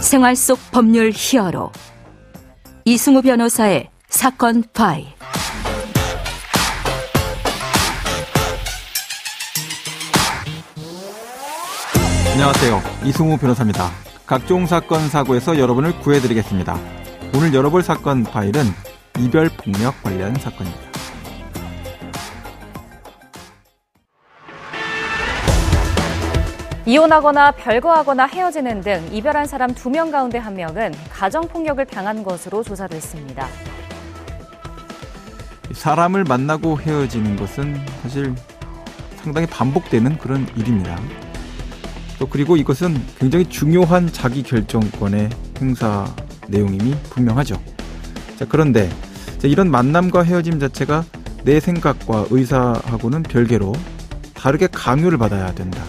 생활 속 법률 히어로 이승우 변호사의 사건 파일. 안녕하세요. 이승우 변호사입니다. 각종 사건 사고에서 여러분을 구해드리겠습니다. 오늘 열어볼 사건 파일은 이별폭력 관련 사건입니다. 이혼하거나 별거하거나 헤어지는 등 이별한 사람 2명 가운데 1명은 가정폭력을 당한 것으로 조사됐습니다. 사람을 만나고 헤어지는 것은 사실 상당히 반복되는 그런 일입니다. 또 그리고 이것은 굉장히 중요한 자기결정권의 행사 내용임이 분명하죠. 자, 그런데 이런 만남과 헤어짐 자체가 내 생각과 의사하고는 별개로 다르게 강요를 받아야 된다.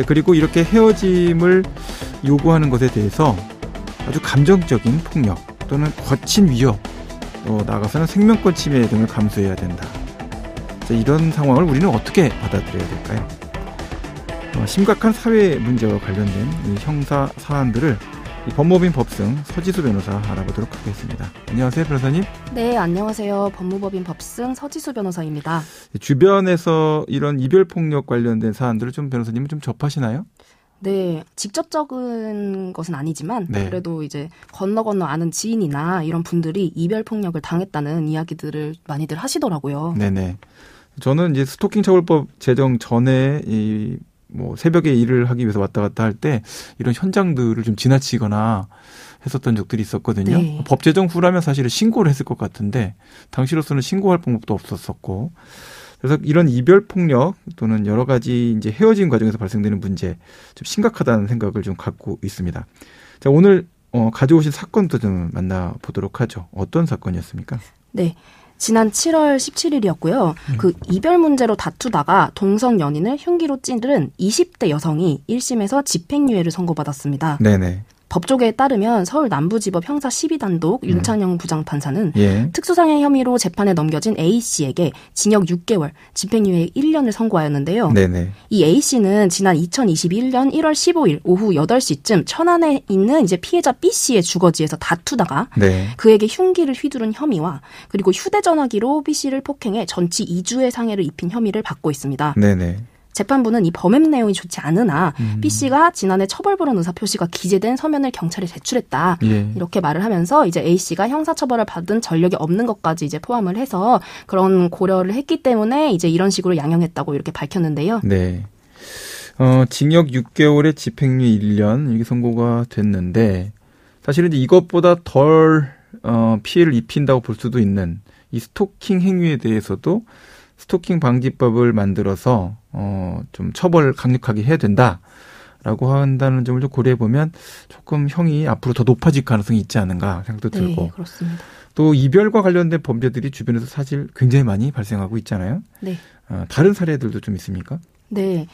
그리고 이렇게 헤어짐을 요구하는 것에 대해서 아주 감정적인 폭력 또는 거친 위협, 나아가서는 생명권 침해 등을 감수해야 된다. 이런 상황을 우리는 어떻게 받아들여야 될까요? 심각한 사회 문제와 관련된 이 형사 사안들을 법무법인 법승 서지수 변호사 알아보도록 하겠습니다. 안녕하세요, 변호사님. 네, 안녕하세요. 법무법인 법승 서지수 변호사입니다. 주변에서 이런 이별폭력 관련된 사안들을 좀 변호사님은 좀 접하시나요? 네, 직접적인 것은 아니지만 네. 그래도 이제 건너 아는 지인이나 이런 분들이 이별폭력을 당했다는 이야기들을 많이들 하시더라고요. 네네. 저는 이제 스토킹 처벌법 제정 전에 새벽에 일을 하기 위해서 왔다 갔다 할 때 이런 현장들을 좀 지나치거나 했었던 적들이 있었거든요. 네. 법 제정 후라면 사실은 신고를 했을 것 같은데 당시로서는 신고할 방법도 없었었고, 그래서 이런 이별폭력 또는 여러 가지 이제 헤어짐 과정에서 발생되는 문제 좀 심각하다는 생각을 좀 갖고 있습니다. 자, 오늘 가져오신 사건도 좀 만나보도록 하죠. 어떤 사건이었습니까? 네. 지난 7월 17일이었고요. 그 이별 문제로 다투다가 동성 연인을 흉기로 찌른 20대 여성이 1심에서 집행유예를 선고받았습니다. 네네. 법조계에 따르면 서울 남부지법 형사 12단독 윤창영 부장판사는 예. 특수상해 혐의로 재판에 넘겨진 A씨에게 징역 6개월, 집행유예 1년을 선고하였는데요. 네네. 이 A씨는 지난 2021년 1월 15일 오후 8시쯤 천안에 있는 이제 피해자 B씨의 주거지에서 다투다가 네. 그에게 흉기를 휘두른 혐의와 그리고 휴대전화기로 B씨를 폭행해 전치 2주의 상해를 입힌 혐의를 받고 있습니다. 네네. 재판부는 이 범행 내용이 좋지 않으나 B씨가 지난해 처벌불허 의사표시가 기재된 서면을 경찰에 제출했다. 예. 이렇게 말을 하면서 이제 A씨가 형사처벌을 받은 전력이 없는 것까지 이제 포함을 해서 그런 고려를 했기 때문에 이제 이런 식으로 양형했다고 이렇게 밝혔는데요. 네. 징역 6개월에 집행유예 1년 이게 선고가 됐는데 사실은 이제 이것보다 덜 피해를 입힌다고 볼 수도 있는 이 스토킹 행위에 대해서도 스토킹 방지법을 만들어서 좀 처벌을 강력하게 해야 된다라고 한다는 점을 좀 고려해 보면 조금 형이 앞으로 더 높아질 가능성이 있지 않은가 생각도 들고. 네, 그렇습니다. 또 이별과 관련된 범죄들이 주변에서 사실 굉장히 많이 발생하고 있잖아요. 네. 다른 사례들도 좀 있습니까? 네.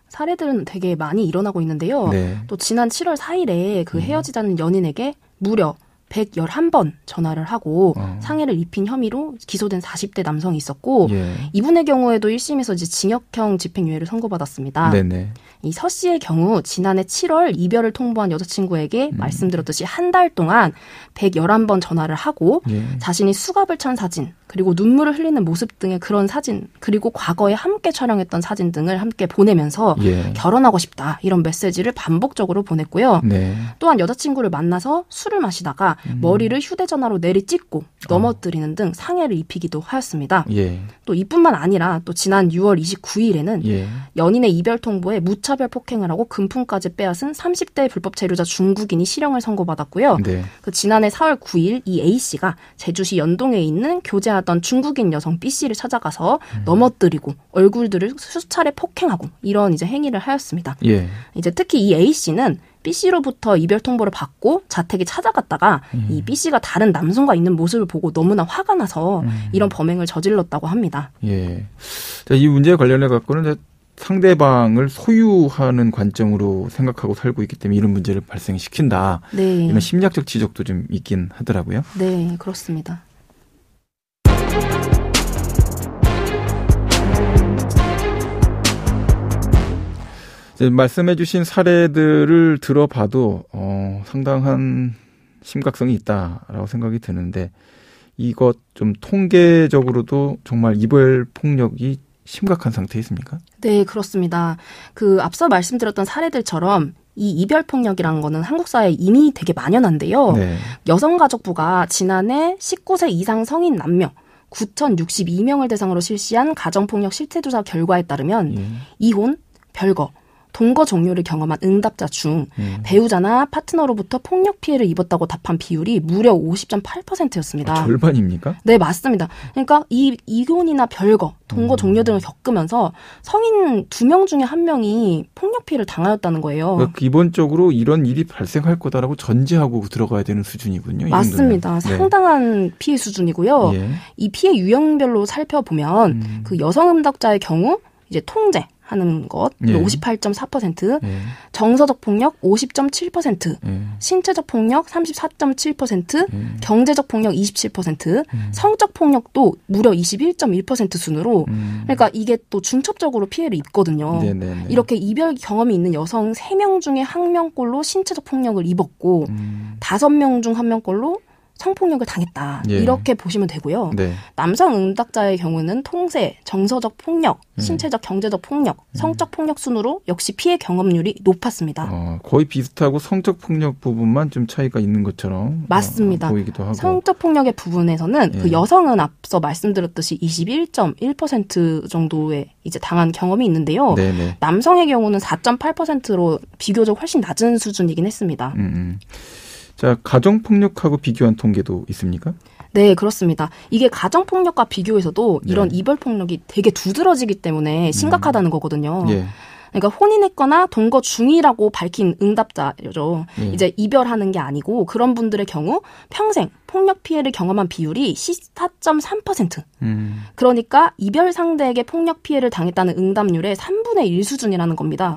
사례들은 되게 많이 일어나고 있는데요. 네. 또 지난 7월 4일에 그 헤어지자는 연인에게 무려 111번 전화를 하고 상해를 입힌 혐의로 기소된 40대 남성이 있었고 예. 이분의 경우에도 1심에서 이제 징역형 집행유예를 선고받았습니다. 네네. 이 서 씨의 경우 지난해 7월 이별을 통보한 여자친구에게 말씀드렸듯이 한 달 동안 111번 전화를 하고 예. 자신이 수갑을 찬 사진 그리고 눈물을 흘리는 모습 등의 그런 사진 그리고 과거에 함께 촬영했던 사진 등을 함께 보내면서 예. 결혼하고 싶다 이런 메시지를 반복적으로 보냈고요. 네. 또한 여자친구를 만나서 술을 마시다가 머리를 휴대전화로 내리찍고 넘어뜨리는 등 상해를 입히기도 하였습니다. 예. 또 이뿐만 아니라 또 지난 6월 29일에는 예. 연인의 이별 통보에 무차별 폭행을 하고 금품까지 빼앗은 30대 불법 체류자 중국인이 실형을 선고받았고요. 네. 그 지난해 4월 9일 이 A씨가 제주시 연동에 있는 교제하던 중국인 여성 B씨를 찾아가서 넘어뜨리고 얼굴들을 수차례 폭행하고 이런 이제 행위를 하였습니다. 예. 이제 특히 이 A씨는 B씨로부터 이별 통보를 받고 자택에 찾아갔다가 이 B씨가 다른 남성과 있는 모습을 보고 너무나 화가 나서 이런 범행을 저질렀다고 합니다. 예. 자, 이 문제에 관련해 갖고는 상대방을 소유하는 관점으로 생각하고 살고 있기 때문에 이런 문제를 발생시킨다. 네. 이런 심리학적 지적도 좀 있긴 하더라고요. 네, 그렇습니다. 이제 말씀해주신 사례들을 들어봐도 상당한 심각성이 있다라고 생각이 드는데 이것 좀 통계적으로도 정말 이별 폭력이 심각한 상태에 있습니까? 네, 그렇습니다. 그 앞서 말씀드렸던 사례들처럼 이 이별폭력이라는 거는 한국 사회에 이미 되게 만연한데요. 네. 여성가족부가 지난해 19세 이상 성인 남녀 9,062명을 대상으로 실시한 가정폭력 실태조사 결과에 따르면 이혼, 별거, 동거 종료를 경험한 응답자 중 배우자나 파트너로부터 폭력 피해를 입었다고 답한 비율이 무려 50.8%였습니다. 절반입니까? 네, 맞습니다. 그러니까 이 이혼이나 별거, 동거 종료 등을 겪으면서 성인 2명 중에 1명이 폭력 피해를 당하였다는 거예요. 그러니까 기본적으로 이런 일이 발생할 거다라고 전제하고 들어가야 되는 수준이군요. 맞습니다. 상당한 피해 수준이고요. 이 피해 유형별로 살펴보면 그 여성 응답자의 경우 이제 통제 하는 것 58.4%, 정서적 폭력 50.7%, 신체적 폭력 34.7%, 경제적 폭력 27%, 성적 폭력도 무려 21.1% 순으로 그러니까 이게 또 중첩적으로 피해를 입거든요. 이렇게 이별 경험이 있는 여성 3명 중에 1명꼴로 신체적 폭력을 입었고 5명 중 1명꼴로 성폭력을 당했다. 이렇게 보시면 되고요. 남성 응답자의 경우는 통제, 정서적 폭력, 신체적, 경제적 폭력, 성적 폭력 순으로 역시 피해 경험률이 높았습니다. 거의 비슷하고 성적 폭력 부분만 좀 차이가 있는 것처럼 맞습니다. 보이기도 하고. 성적 폭력의 부분에서는 그 여성은 앞서 말씀드렸듯이 21.1% 정도의 이제 당한 경험이 있는데요. 남성의 경우는 4.8%로 비교적 훨씬 낮은 수준이긴 했습니다. 자, 가정폭력하고 비교한 통계도 있습니까? 네, 그렇습니다. 이게 가정폭력과 비교해서도 이런 이별폭력이 되게 두드러지기 때문에 심각하다는 거거든요. 그러니까 혼인했거나 동거 중이라고 밝힌 응답자죠. 이제 이별하는 게 아니고 그런 분들의 경우 평생 폭력 피해를 경험한 비율이 14.3%. 그러니까 이별 상대에게 폭력 피해를 당했다는 응답률의 3분의 1 수준이라는 겁니다.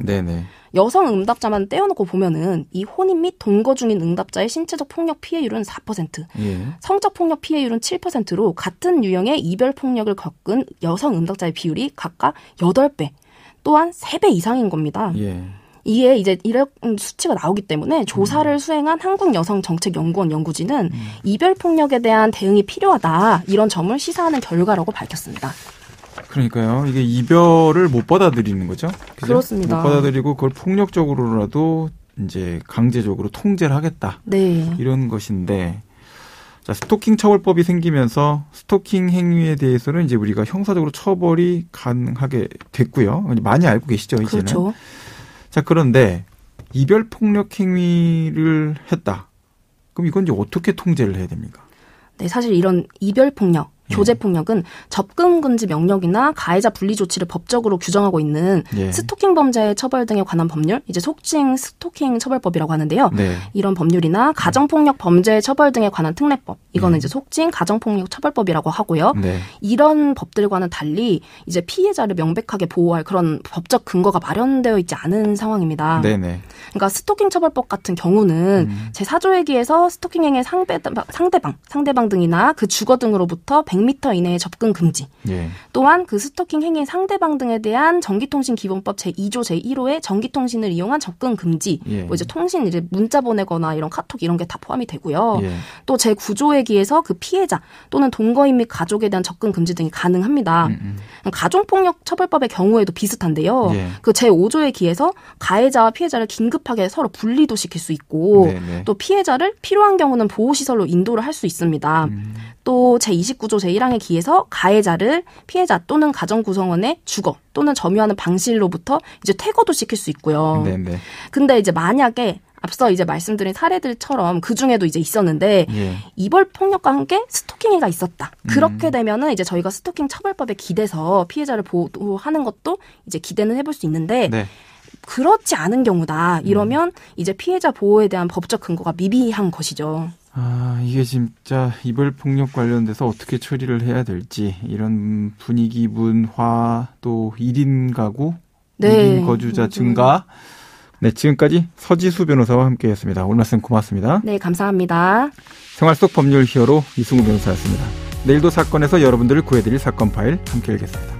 여성 응답자만 떼어놓고 보면은 이 혼인 및 동거 중인 응답자의 신체적 폭력 피해율은 4%, 성적 폭력 피해율은 7%로 같은 유형의 이별 폭력을 겪은 여성 응답자의 비율이 각각 8배, 또한 3배 이상인 겁니다. 이게 이제 이런 수치가 나오기 때문에 조사를 수행한 한국여성정책연구원 연구진은 이별 폭력에 대한 대응이 필요하다 이런 점을 시사하는 결과라고 밝혔습니다. 그러니까요. 이게 이별을 못 받아들이는 거죠. 그죠? 그렇습니다. 못 받아들이고 그걸 폭력적으로라도 이제 강제적으로 통제를 하겠다. 이런 것인데, 자, 스토킹 처벌법이 생기면서 스토킹 행위에 대해서는 이제 우리가 형사적으로 처벌이 가능하게 됐고요. 많이 알고 계시죠, 이제는. 그렇죠. 자, 그런데 이별 폭력 행위를 했다. 그럼 이건 이제 어떻게 통제를 해야 됩니까? 네, 사실 이런 이별 폭력, 교제 폭력은 접근 금지 명령이나 가해자 분리 조치를 법적으로 규정하고 있는 스토킹 범죄 처벌 등에 관한 법률, 이제 속칭 스토킹 처벌법이라고 하는데요. 이런 법률이나 가정폭력 범죄 처벌 등에 관한 특례법, 이거는 이제 속칭 가정폭력 처벌법이라고 하고요. 이런 법들과는 달리 이제 피해자를 명백하게 보호할 그런 법적 근거가 마련되어 있지 않은 상황입니다. 그러니까 스토킹 처벌법 같은 경우는 제4조에 스토킹 행위의 상대방 등이나 그 주거 등으로부터 100m 이내의 접근 금지. 또한 그 스토킹 행위 상대방 등에 대한 전기통신기본법 제2조 제1호의 전기통신을 이용한 접근 금지. 뭐 이제 통신 이제 문자 보내거나 이런 카톡 이런 게 다 포함이 되고요. 또 제9조에 기해서 그 피해자 또는 동거인 및 가족에 대한 접근 금지 등이 가능합니다. 가정폭력 처벌법의 경우에도 비슷한데요. 그 제5조에 기해서 가해자와 피해자를 긴급하게 서로 분리도 시킬 수 있고 또 피해자를 필요한 경우는 보호시설로 인도를 할 수 있습니다. 또 제29조 제1항에 기해서 가해자를 피해자 또는 가정 구성원의 주거 또는 점유하는 방실로부터 이제 퇴거도 시킬 수 있고요. 근데 이제 만약에 앞서 이제 말씀드린 사례들처럼 그 중에도 이제 있었는데 이별 폭력과 함께 스토킹행위가 있었다. 그렇게 되면은 이제 저희가 스토킹 처벌법에 기대서 피해자를 보호하는 것도 이제 기대는 해볼 수 있는데 그렇지 않은 경우다. 이러면 이제 피해자 보호에 대한 법적 근거가 미비한 것이죠. 이게 진짜 이별 폭력 관련돼서 어떻게 처리를 해야 될지 이런 분위기, 문화, 또 1인 가구, 1인 거주자 증가. 지금까지 서지수 변호사와 함께했습니다. 오늘 말씀 고맙습니다. 네, 감사합니다. 생활 속 법률 히어로 이승우 변호사였습니다. 내일도 사건에서 여러분들을 구해드릴 사건 파일 함께 읽겠습니다.